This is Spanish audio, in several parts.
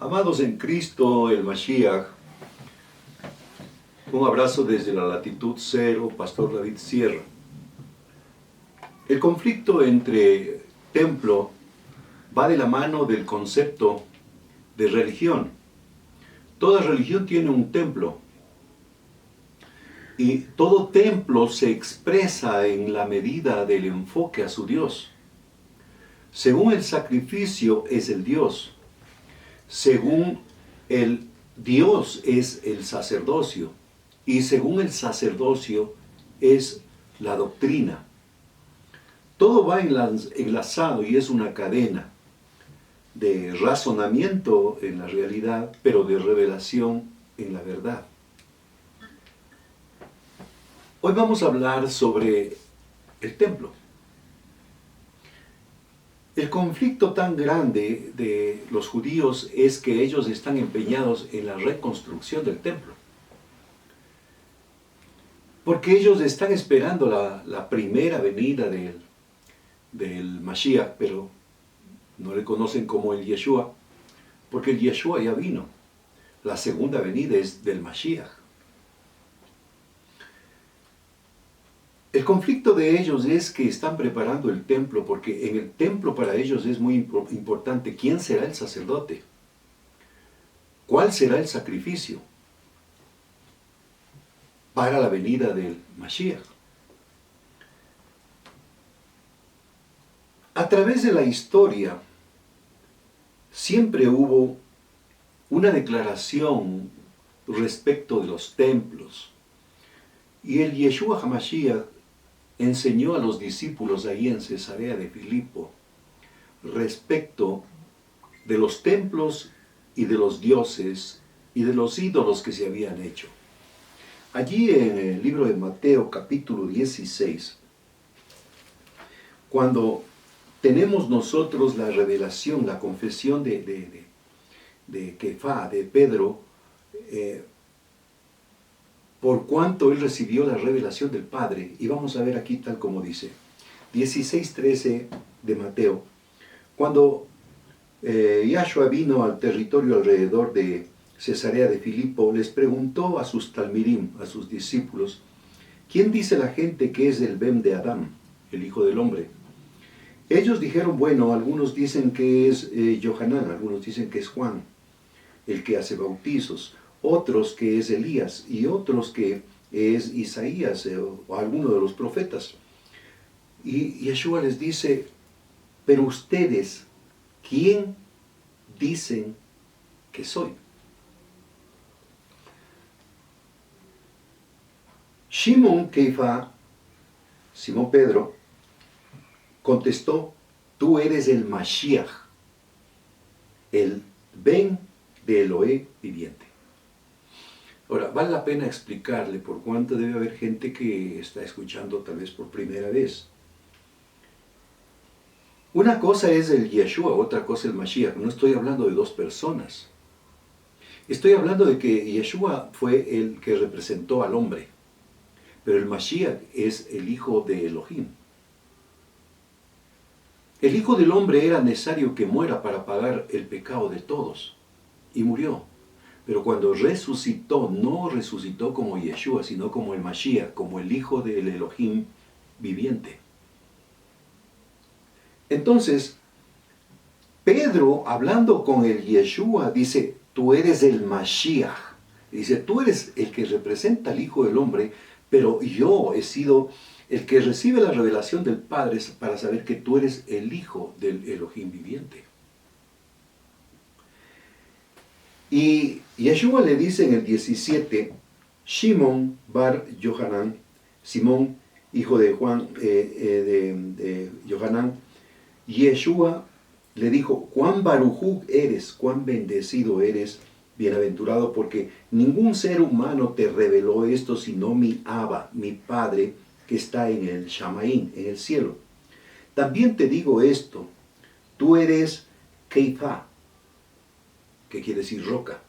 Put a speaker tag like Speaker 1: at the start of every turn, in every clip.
Speaker 1: Amados en Cristo, el Mashiach, un abrazo desde la latitud 0, Pastor David Sierra. El conflicto entre templo va de la mano del concepto de religión. Toda religión tiene un templo y todo templo se expresa en la medida del enfoque a su Dios. Según el sacrificio es el Dios. Según el Dios es el sacerdocio y según el sacerdocio es la doctrina. Todo va enlazado y es una cadena de razonamiento en la realidad, pero de revelación en la verdad. Hoy vamos a hablar sobre el templo. El conflicto tan grande de los judíos es que ellos están empeñados en la reconstrucción del templo. Porque ellos están esperando la primera venida del Mashiach, pero no le conocen como el Yeshua, porque el Yeshua ya vino. La segunda venida es del Mashiach. El conflicto de ellos es que están preparando el templo, porque en el templo para ellos es muy importante quién será el sacerdote, cuál será el sacrificio para la venida del Mashiach. A través de la historia siempre hubo una declaración respecto de los templos, y el Yeshua HaMashiach enseñó a los discípulos ahí en Cesarea de Filipo respecto de los templos y de los dioses y de los ídolos que se habían hecho. Allí en el libro de Mateo capítulo 16, cuando tenemos nosotros la revelación, la confesión de Kefá, de Pedro, por cuanto él recibió la revelación del Padre. Y vamos a ver aquí tal como dice, 16:13 de Mateo. Cuando Yahshua vino al territorio alrededor de Cesarea de Filipo, les preguntó a sus talmidim, a sus discípulos, ¿quién dice la gente que es el Ben de Adán, el Hijo del Hombre? Ellos dijeron, bueno, algunos dicen que es Yohanan, algunos dicen que es Juan, el que hace bautizos, otros que es Elías y otros que es Isaías o alguno de los profetas. Y Yeshua les dice, pero ustedes, ¿quién dicen que soy? Shimon Kefá, Simón Pedro, contestó, tú eres el Mashiach, el Ben de Eloé viviente. Ahora, vale la pena explicarle por cuánto debe haber gente que está escuchando tal vez por primera vez. Una cosa es el Yeshua, otra cosa el Mashiach. No estoy hablando de dos personas. Estoy hablando de que Yeshua fue el que representó al hombre, pero el Mashiach es el hijo de Elohim. El hijo del hombre era necesario que muera para pagar el pecado de todos, y murió. Pero cuando resucitó, no resucitó como Yeshua, sino como el Mashiach, como el hijo del Elohim viviente. Entonces, Pedro, hablando con el Yeshua, dice, tú eres el Mashiach. Dice, tú eres el que representa al Hijo del Hombre, pero yo he sido el que recibe la revelación del Padre para saber que tú eres el Hijo del Elohim viviente. Y Yeshua le dice en el 17, Shimon bar Yohanan, Simón, hijo de Juan, de Yohanan, Yeshua le dijo, cuán barujú eres, cuán bendecido eres, bienaventurado, porque ningún ser humano te reveló esto, sino mi Abba, mi Padre, que está en el Shamaín, en el cielo. También te digo esto, tú eres Kefá, que quiere decir roca.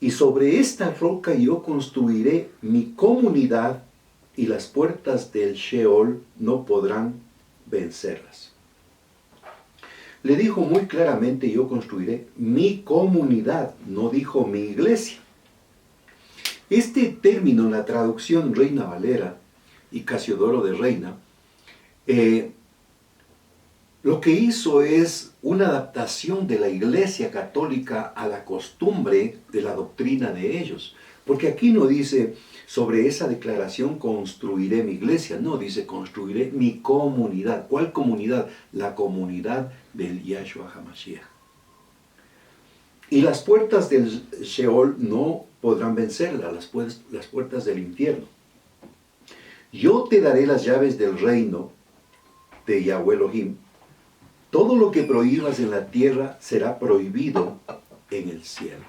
Speaker 1: Y sobre esta roca yo construiré mi comunidad y las puertas del Sheol no podrán vencerlas. Le dijo muy claramente, yo construiré mi comunidad, no dijo mi iglesia. Este término en la traducción Reina Valera y Casiodoro de Reina, lo que hizo es una adaptación de la Iglesia Católica a la costumbre de la doctrina de ellos. Porque aquí no dice sobre esa declaración construiré mi iglesia, no, dice construiré mi comunidad. ¿Cuál comunidad? La comunidad del Yahshua HaMashiach. Y las puertas del Sheol no podrán vencerla, las puertas del infierno. Yo te daré las llaves del reino de Yahweh Elohim. Todo lo que prohíbas en la tierra será prohibido en el cielo.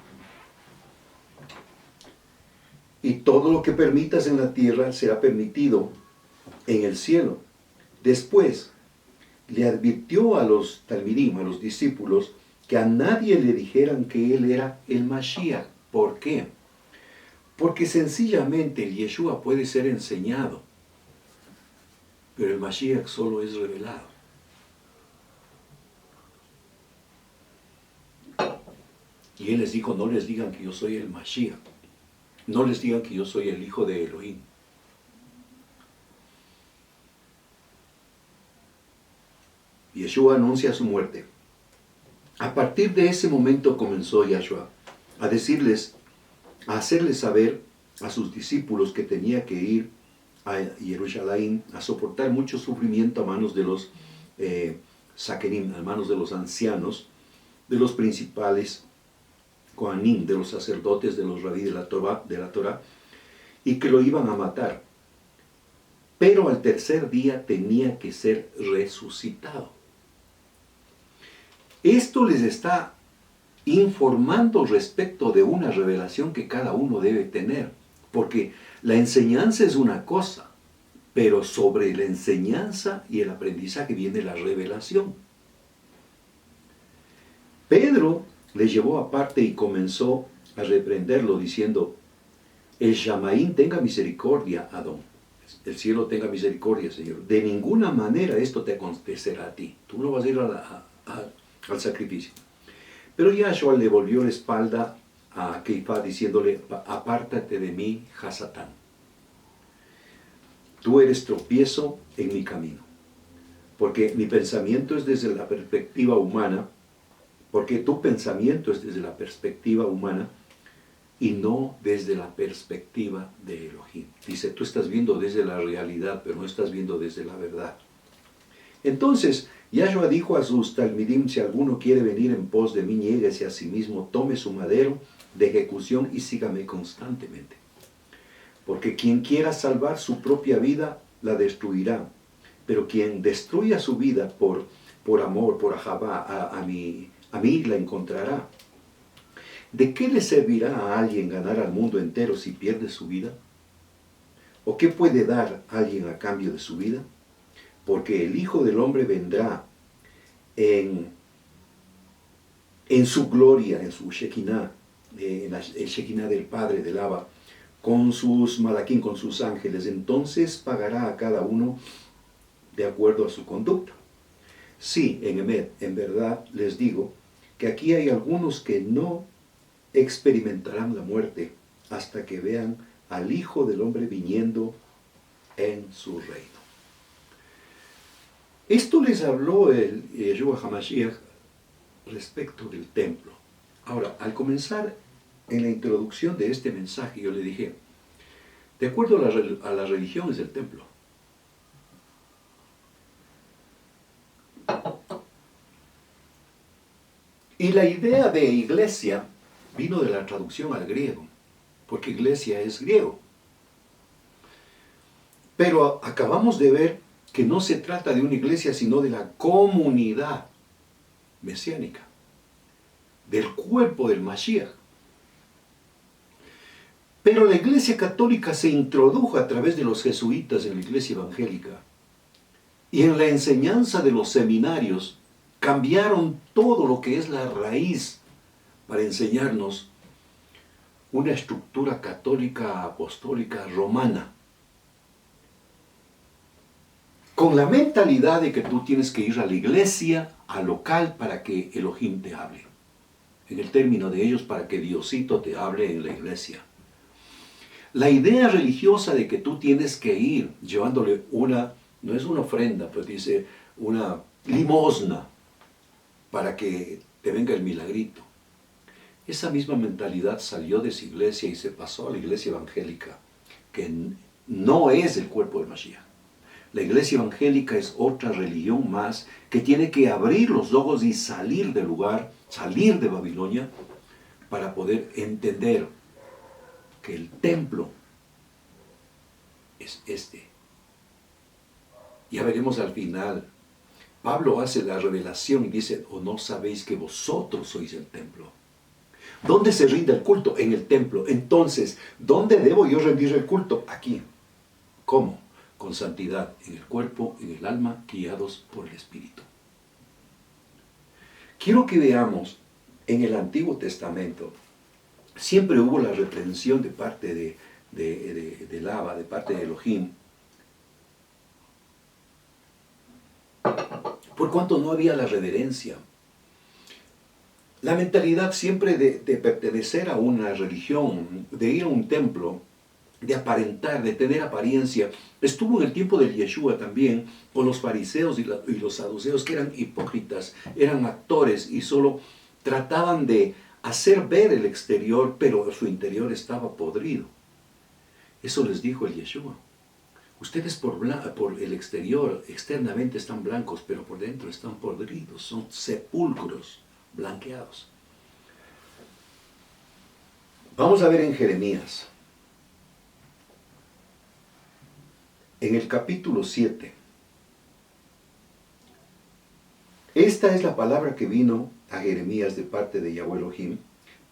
Speaker 1: Y todo lo que permitas en la tierra será permitido en el cielo. Después, le advirtió a los talmidim, a los discípulos, que a nadie le dijeran que él era el Mashiach. ¿Por qué? Porque sencillamente el Yeshua puede ser enseñado, pero el Mashiach solo es revelado. Y él les dijo, no les digan que yo soy el Mashiach. No les digan que yo soy el hijo de Elohim. Yeshua anuncia su muerte. A partir de ese momento comenzó Yahshua a decirles, a hacerles saber a sus discípulos que tenía que ir a Jerusalén a soportar mucho sufrimiento a manos de los Sakenim, a manos de los ancianos, de los principales Kohanim, de los sacerdotes, de los rabí de la Torah, y que lo iban a matar. Pero al tercer día tenía que ser resucitado. Esto les está informando respecto de una revelación que cada uno debe tener, porque la enseñanza es una cosa, pero sobre la enseñanza y el aprendizaje viene la revelación. Pedro le llevó aparte y comenzó a reprenderlo diciendo, el Shamaín tenga misericordia, Adón. El cielo tenga misericordia, Señor. De ninguna manera esto te acontecerá a ti. Tú no vas a ir al sacrificio. Pero Yahshua le volvió la espalda a Keifá diciéndole, apártate de mí, Hasatán. Tú eres tropiezo en mi camino. Porque mi pensamiento es desde la perspectiva humana, porque tu pensamiento es desde la perspectiva humana y no desde la perspectiva de Elohim. Dice, tú estás viendo desde la realidad, pero no estás viendo desde la verdad. Entonces, Yahshua dijo a sus talmidim, si alguno quiere venir en pos de mí, niéguese a sí mismo, tome su madero de ejecución y sígame constantemente. Porque quien quiera salvar su propia vida, la destruirá. Pero quien destruya su vida por amor, por ahabá, a mí la encontrará. ¿De qué le servirá a alguien ganar al mundo entero si pierde su vida? ¿O qué puede dar alguien a cambio de su vida? Porque el Hijo del Hombre vendrá en su gloria, en su Shekinah, en el Shekinah del Padre, del Abba, con sus malaquín, con sus ángeles. Entonces pagará a cada uno de acuerdo a su conducta. Sí, en verdad les digo que aquí hay algunos que no experimentarán la muerte hasta que vean al Hijo del Hombre viniendo en su reino. Esto les habló el Yeshua HaMashiach respecto del templo. Ahora, al comenzar en la introducción de este mensaje, yo le dije, de acuerdo a la religión es el templo. Y la idea de iglesia vino de la traducción al griego, porque iglesia es griego. Pero acabamos de ver que no se trata de una iglesia, sino de la comunidad mesiánica, del cuerpo del Mashiach. Pero la iglesia católica se introdujo a través de los jesuitas en la iglesia evangélica. Y en la enseñanza de los seminarios cambiaron todo lo que es la raíz para enseñarnos una estructura católica apostólica romana. con la mentalidad de que tú tienes que ir a la iglesia, al local, para que Elohim te hable. En el término de ellos, para que Diosito te hable en la iglesia. La idea religiosa de que tú tienes que ir llevándole no es una ofrenda, pero dice una limosna para que te venga el milagrito. Esa misma mentalidad salió de esa iglesia y se pasó a la iglesia evangélica, que no es el cuerpo de Mashiach. La iglesia evangélica es otra religión más que tiene que abrir los ojos y salir del lugar, salir de Babilonia, para poder entender que el templo es este. Ya veremos al final. Pablo hace la revelación y dice, ¿o no sabéis que vosotros sois el templo? ¿Dónde se rinde el culto? En el templo. Entonces, ¿dónde debo yo rendir el culto? Aquí. ¿Cómo? Con santidad, en el cuerpo, en el alma, guiados por el Espíritu. Quiero que veamos, en el Antiguo Testamento, siempre hubo la reprensión de parte de Lava, de parte de Elohim, por cuanto no había la reverencia. La mentalidad siempre de pertenecer a una religión, de ir a un templo, de aparentar, de tener apariencia, estuvo en el tiempo del Yeshua también, con los fariseos y los saduceos, que eran hipócritas, eran actores y solo trataban de hacer ver el exterior, pero su interior estaba podrido. Eso les dijo el Yeshua. Ustedes por el exterior, externamente están blancos, pero por dentro están podridos, son sepulcros blanqueados. Vamos a ver en Jeremías, en el capítulo 7. Esta es la palabra que vino a Jeremías de parte de Yahweh Elohim.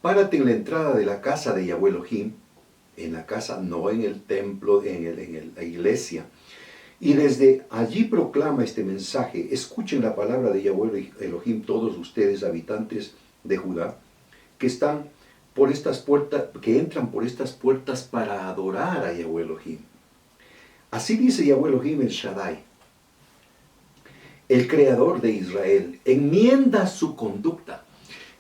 Speaker 1: Párate en la entrada de la casa de Yahweh Elohim, en la casa, no en el templo, en la iglesia. Y desde allí proclama este mensaje. Escuchen la palabra de Yahweh Elohim, todos ustedes, habitantes de Judá, que están por estas puertas, que entran por estas puertas para adorar a Yahweh Elohim. Así dice Yahweh Elohim el Shaddai, el creador de Israel, enmienda su conducta.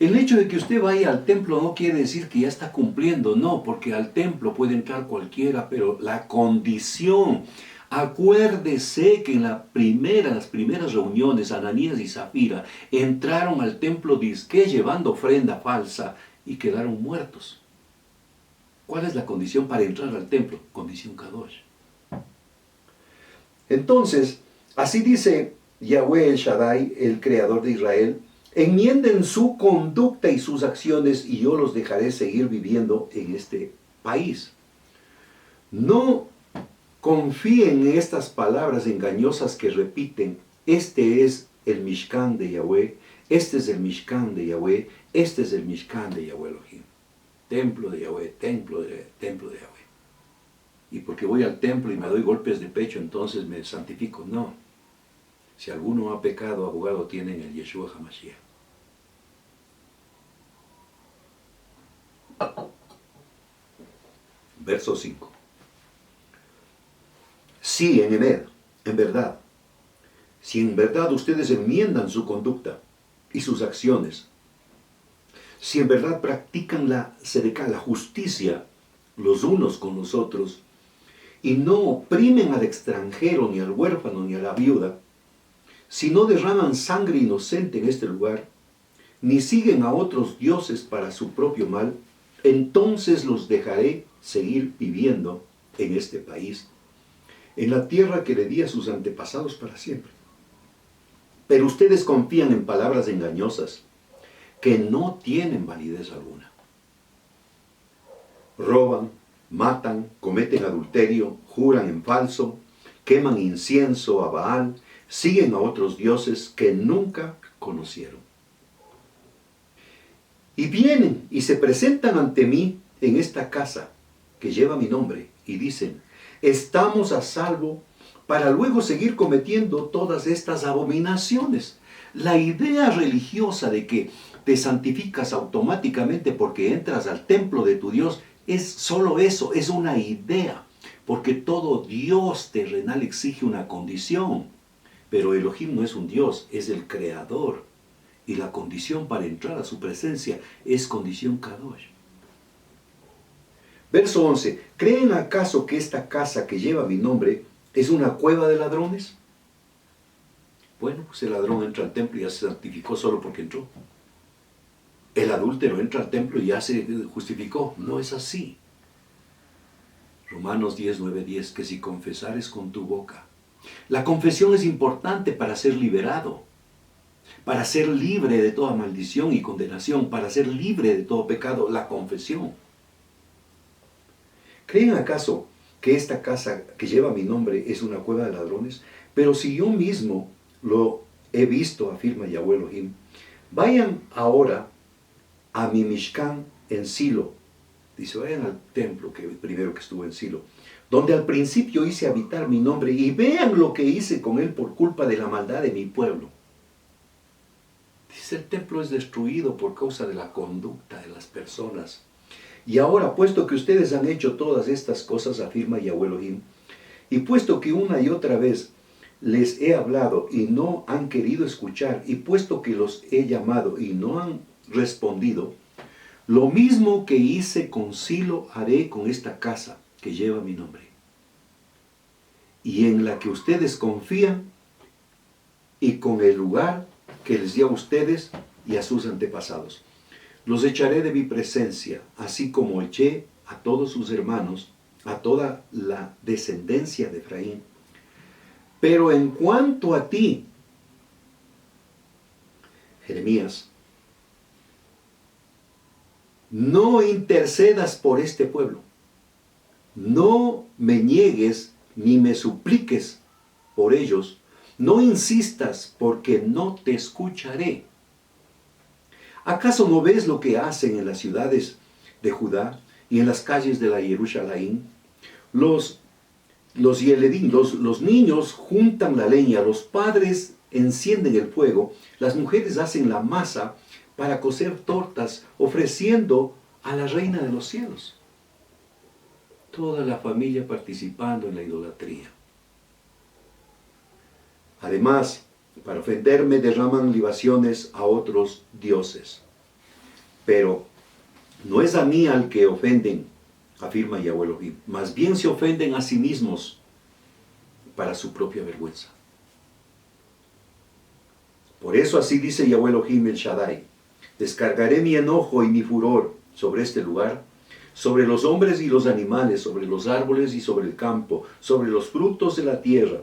Speaker 1: El hecho de que usted vaya al templo no quiere decir que ya está cumpliendo, no, porque al templo puede entrar cualquiera, pero la condición, acuérdese que en las primeras reuniones, Ananías y Zafira entraron al templo dizque llevando ofrenda falsa y quedaron muertos. ¿Cuál es la condición para entrar al templo? Condición Kadosh. Entonces, así dice Yahweh el Shaddai, el creador de Israel, enmienden su conducta y sus acciones y yo los dejaré seguir viviendo en este país. No confíen en estas palabras engañosas que repiten, este es el Mishkan de Yahweh, este es el Mishkan de Yahweh, este es el Mishkan de Yahweh Elohim. Templo de Yahweh, templo de Yahweh. Y porque voy al templo y me doy golpes de pecho, entonces me santifico. No. Si alguno ha pecado, abogado tiene en el Yeshua HaMashiach. Verso 5. Sí, en verdad, si en verdad ustedes enmiendan su conducta y sus acciones, si en verdad practican la tzedekah, la justicia, los unos con los otros, y no oprimen al extranjero, ni al huérfano, ni a la viuda, si no derraman sangre inocente en este lugar, ni siguen a otros dioses para su propio mal, entonces los dejaré seguir viviendo en este país, en la tierra que le di a sus antepasados para siempre. Pero ustedes confían en palabras engañosas que no tienen validez alguna. Roban, matan, cometen adulterio, juran en falso, queman incienso a Baal, siguen a otros dioses que nunca conocieron. Y vienen y se presentan ante mí en esta casa que lleva mi nombre y dicen, estamos a salvo, para luego seguir cometiendo todas estas abominaciones. La idea religiosa de que te santificas automáticamente porque entras al templo de tu Dios es solo eso, es una idea, porque todo Dios terrenal exige una condición. Pero Elohim no es un Dios, es el creador. Y la condición para entrar a su presencia es condición Kadosh. Verso 11. ¿Creen acaso que esta casa que lleva mi nombre es una cueva de ladrones? Bueno, pues el ladrón entra al templo y ya se santificó solo porque entró. El adúltero entra al templo y ya se justificó. No es así. Romanos 10, 9, 10, que si confesares con tu boca. La confesión es importante para ser liberado, para ser libre de toda maldición y condenación, para ser libre de todo pecado, la confesión. ¿Creen acaso que esta casa que lleva mi nombre es una cueva de ladrones? Pero si yo mismo lo he visto, afirma Yahweh Elohim, vayan ahora a mi Mishkan en Silo. Dice, vayan al templo primero que estuvo en Silo, donde al principio hice habitar mi nombre, y vean lo que hice con él por culpa de la maldad de mi pueblo. Dice, el templo es destruido por causa de la conducta de las personas. Y ahora, puesto que ustedes han hecho todas estas cosas, afirma Yahweh Elohim, y puesto que una y otra vez les he hablado y no han querido escuchar, y puesto que los he llamado y no han respondido, lo mismo que hice con Silo haré con esta casa que lleva mi nombre, y en la que ustedes confían, y con el lugar que les di a ustedes y a sus antepasados. Los echaré de mi presencia, así como eché a todos sus hermanos, a toda la descendencia de Efraín. Pero en cuanto a ti, Jeremías, no intercedas por este pueblo, no me niegues ni me supliques por ellos, no insistas porque no te escucharé. ¿Acaso no ves lo que hacen en las ciudades de Judá y en las calles de la Jerusalén? Los niños juntan la leña, los padres encienden el fuego, las mujeres hacen la masa para cocer tortas, ofreciendo a la reina de los cielos. Toda la familia participando en la idolatría. Además, para ofenderme derraman libaciones a otros dioses. Pero no es a mí al que ofenden, afirma Yahweh Elohim. Más bien se ofenden a sí mismos para su propia vergüenza. Por eso así dice Yahweh Elohim el Shaddai: descargaré mi enojo y mi furor sobre este lugar, sobre los hombres y los animales, sobre los árboles y sobre el campo, sobre los frutos de la tierra,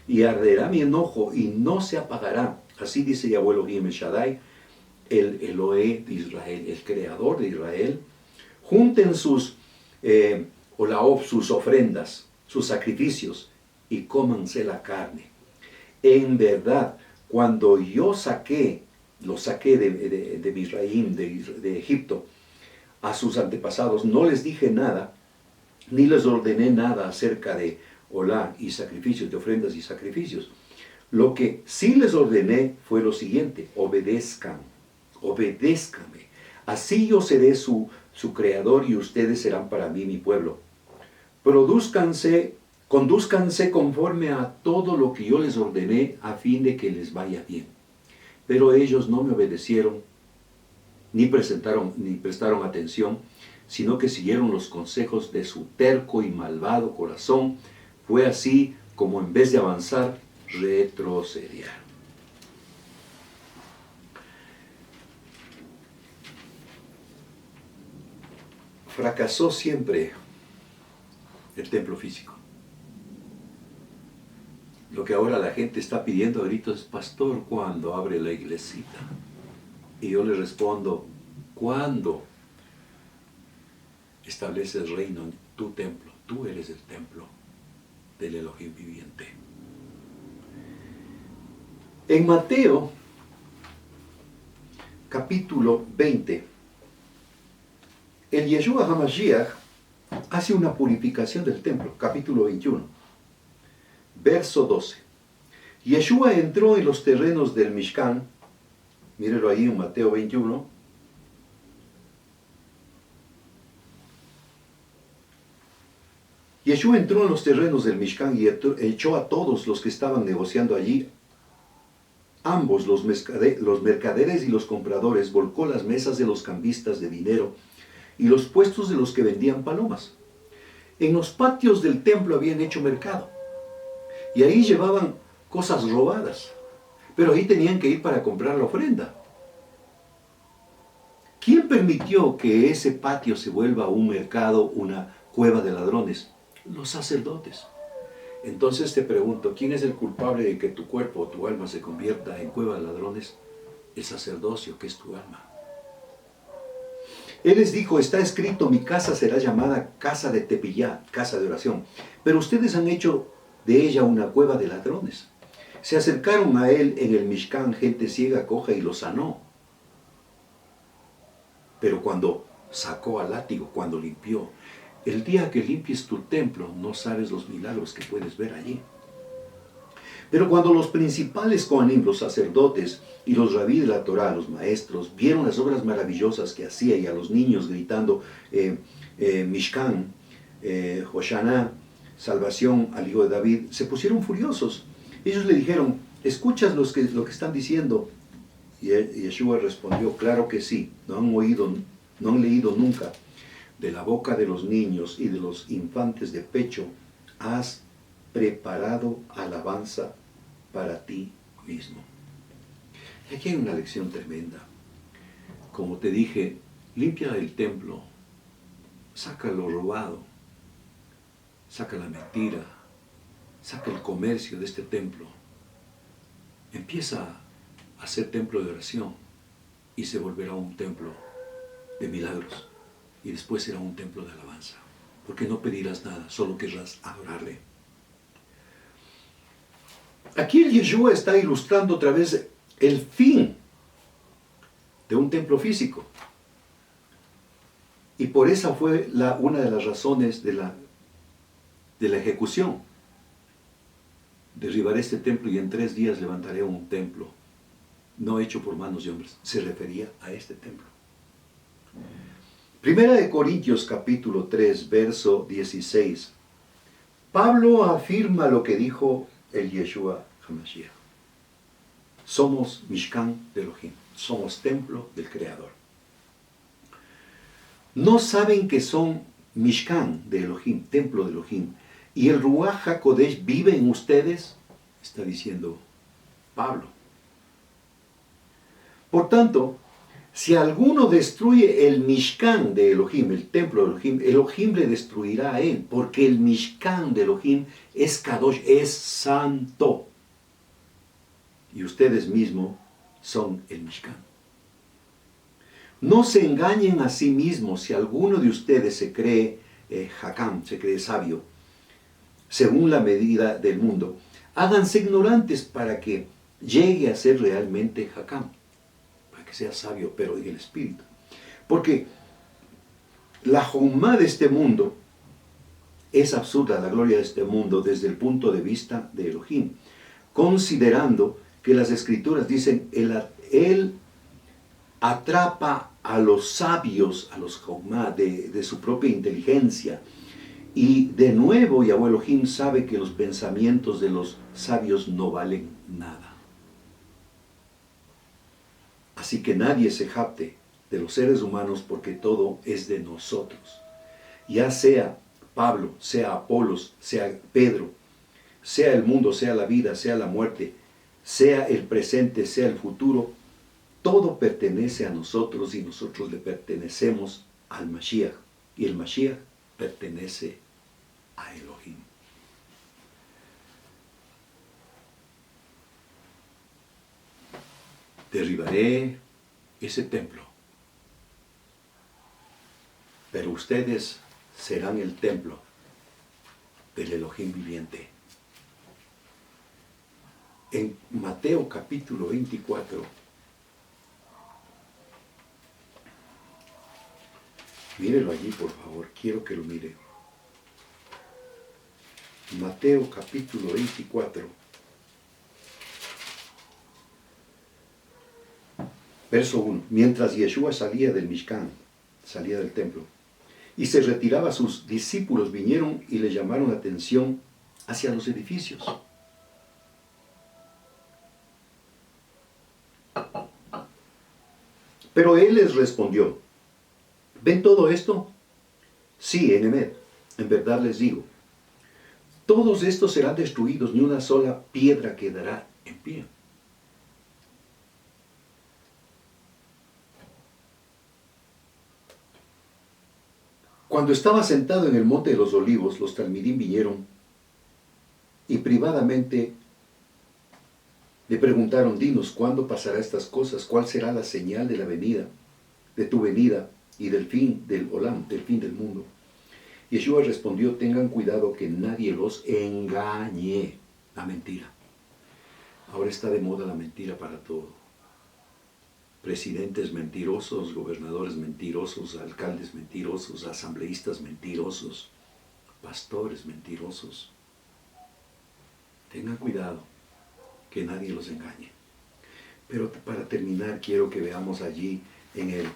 Speaker 1: y arderá mi enojo y no se apagará. Así dice Yahweh Elohim el Shaddai, el Elohe de Israel, el creador de Israel. Junten sus sus ofrendas, sus sacrificios, y cómanse la carne. En verdad, cuando yo los saqué de Misraim, de Egipto, a sus antepasados, no les dije nada, ni les ordené nada acerca de olá y sacrificios, de ofrendas y sacrificios. Lo que sí les ordené fue lo siguiente: obedézcanme. Así yo seré su creador y ustedes serán para mí mi pueblo. Condúzcanse conforme a todo lo que yo les ordené, a fin de que les vaya bien. Pero ellos no me obedecieron, ni prestaron atención, sino que siguieron los consejos de su terco y malvado corazón. Fue así como en vez de avanzar, retrocedieron. Fracasó siempre el templo físico. Lo que ahora la gente está pidiendo a gritos es: pastor, ¿cuándo abre la iglesita? Y yo le respondo: ¿cuándo establece el reino en tu templo? Tú eres el templo del Elohim viviente. En Mateo, capítulo 20, el Yeshua HaMashiach hace una purificación del templo. Capítulo 21, verso 12. Yeshua entró en los terrenos del Mishkan. Mírelo ahí en Mateo 21. Yeshua entró en los terrenos del Mishkan y echó a todos los que estaban negociando allí ambos, los mercaderes y los compradores, volcó las mesas de los cambistas de dinero y los puestos de los que vendían palomas. En los patios del templo habían hecho mercado y ahí llevaban cosas robadas, pero ahí tenían que ir para comprar la ofrenda. ¿Quién permitió que ese patio se vuelva un mercado, una cueva de ladrones? Los sacerdotes. Entonces te pregunto, ¿quién es el culpable de que tu cuerpo o tu alma se convierta en cueva de ladrones? El sacerdocio, que es tu alma. Él les dijo, está escrito, mi casa será llamada casa de tepillá, casa de oración. Pero ustedes han hecho de ella una cueva de ladrones. Se acercaron a él en el Mishkan gente ciega, coja y lo sanó. Pero cuando sacó al látigo, cuando limpió, el día que limpies tu templo, no sabes los milagros que puedes ver allí. Pero cuando los principales Kohanim, los sacerdotes y los rabí de la Torá, los maestros, vieron las obras maravillosas que hacía y a los niños gritando Mishkan, Hoshana, salvación al hijo de David, se pusieron furiosos. Ellos le dijeron, ¿escuchas lo que están diciendo? Y Yeshua respondió, claro que sí, no han leído nunca. De la boca de los niños y de los infantes de pecho has preparado alabanza para ti mismo. Y aquí hay una lección tremenda. Como te dije, limpia el templo, saca lo robado, saca la mentira, saca el comercio de este templo. Empieza a ser templo de oración y se volverá un templo de milagros. Y después será un templo de alabanza. Porque no pedirás nada, solo querrás adorarle. Aquí el Yeshua está ilustrando otra vez el fin de un templo físico. Y por esa fue una de las razones de la ejecución. Derribaré este templo y en 3 días levantaré un templo, no hecho por manos de hombres. Se refería a este templo. Primera de Corintios capítulo 3, verso 16. Pablo afirma lo que dijo el Yeshua HaMashiach. Somos Mishkan de Elohim, somos templo del Creador. ¿No saben que son Mishkan de Elohim, templo de Elohim, y el Ruach HaKodesh vive en ustedes? Está diciendo Pablo. Por tanto, si alguno destruye el Mishkan de Elohim, el templo de Elohim, Elohim le destruirá a él, porque el Mishkan de Elohim es Kadosh, es santo. Y ustedes mismos son el Mishkan. No se engañen a sí mismos. Si alguno de ustedes se cree Hakam, se cree sabio, según la medida del mundo, háganse ignorantes para que llegue a ser realmente Hakam. Que sea sabio, pero en el espíritu. Porque la Jomá de este mundo es absurda, la gloria de este mundo, desde el punto de vista de Elohim, considerando que las escrituras dicen, él atrapa a los sabios, a los Jomá, de su propia inteligencia. Y de nuevo, Yahweh Elohim sabe que los pensamientos de los sabios no valen nada. Así que nadie se jacte de los seres humanos porque todo es de nosotros. Ya sea Pablo, sea Apolos, sea Pedro, sea el mundo, sea la vida, sea la muerte, sea el presente, sea el futuro, todo pertenece a nosotros y nosotros le pertenecemos al Mashiach. Y el Mashiach pertenece a Elohim. Derribaré ese templo, pero ustedes serán el templo del Elohim viviente. En Mateo capítulo 24, mírelo allí por favor, quiero que lo mire. Mateo capítulo 24. Verso 1. Mientras Yeshua salía del Mishkan, salía del templo, y se retiraba, sus discípulos vinieron y le llamaron la atención hacia los edificios. Pero él les respondió, ¿ven todo esto? Sí, Enemed, en verdad les digo, todos estos serán destruidos, ni una sola piedra quedará en pie. Cuando estaba sentado en el monte de los olivos, los talmidim vinieron y privadamente le preguntaron, dinos, ¿cuándo pasará estas cosas? ¿Cuál será la señal de la venida, de tu venida y del fin del olam, del fin del mundo? Yeshua respondió, tengan cuidado que nadie los engañe. La mentira. Ahora está de moda la mentira para todo. Presidentes mentirosos, gobernadores mentirosos, alcaldes mentirosos, asambleístas mentirosos, pastores mentirosos. Tengan cuidado que nadie los engañe. Pero para terminar quiero que veamos allí en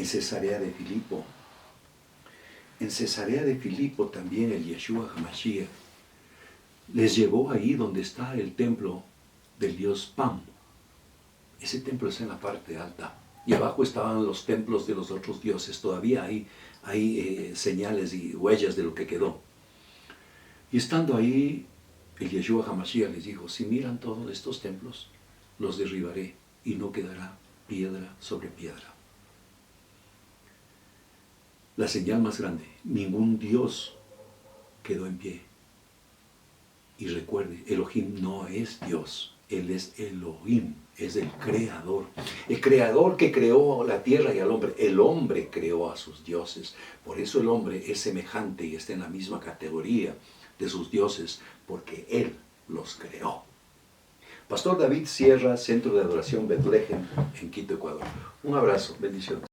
Speaker 1: Cesarea de Filipo. En Cesarea de Filipo también el Yeshua HaMashiach les llevó ahí donde está el templo del dios Pan. Ese templo está en la parte alta. Y abajo estaban los templos de los otros dioses. Todavía hay señales y huellas de lo que quedó. Y estando ahí, el Yeshua HaMashiach les dijo, si miran todos estos templos, los derribaré y no quedará piedra sobre piedra. La señal más grande, ningún dios quedó en pie. Y recuerde, Elohim no es Dios, Él es Elohim, es el creador que creó la tierra y al hombre. El hombre creó a sus dioses, por eso el hombre es semejante y está en la misma categoría de sus dioses, porque Él los creó. Pastor David Sierra, Centro de Adoración Betlehem, en Quito, Ecuador. Un abrazo, bendiciones.